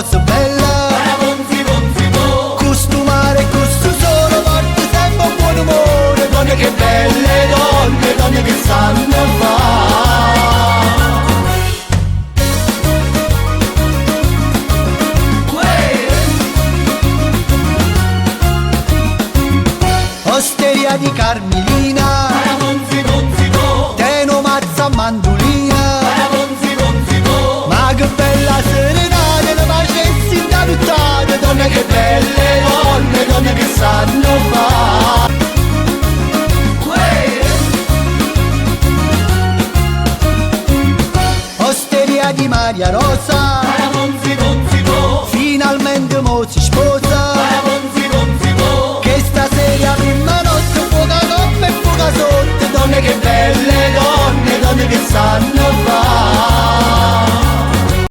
cose belle. Questo mare, questo sole porta sempre un buon umore. Donne che belle donne, donne che sanno fare. Osteria di Carmelina, Teno mazza mandolina, ma che bella serenata, la facessi in da puttana. Donne che belle donne, donne che sanno fare. Osteria di Maria Rosa, finalmente mo si sposa.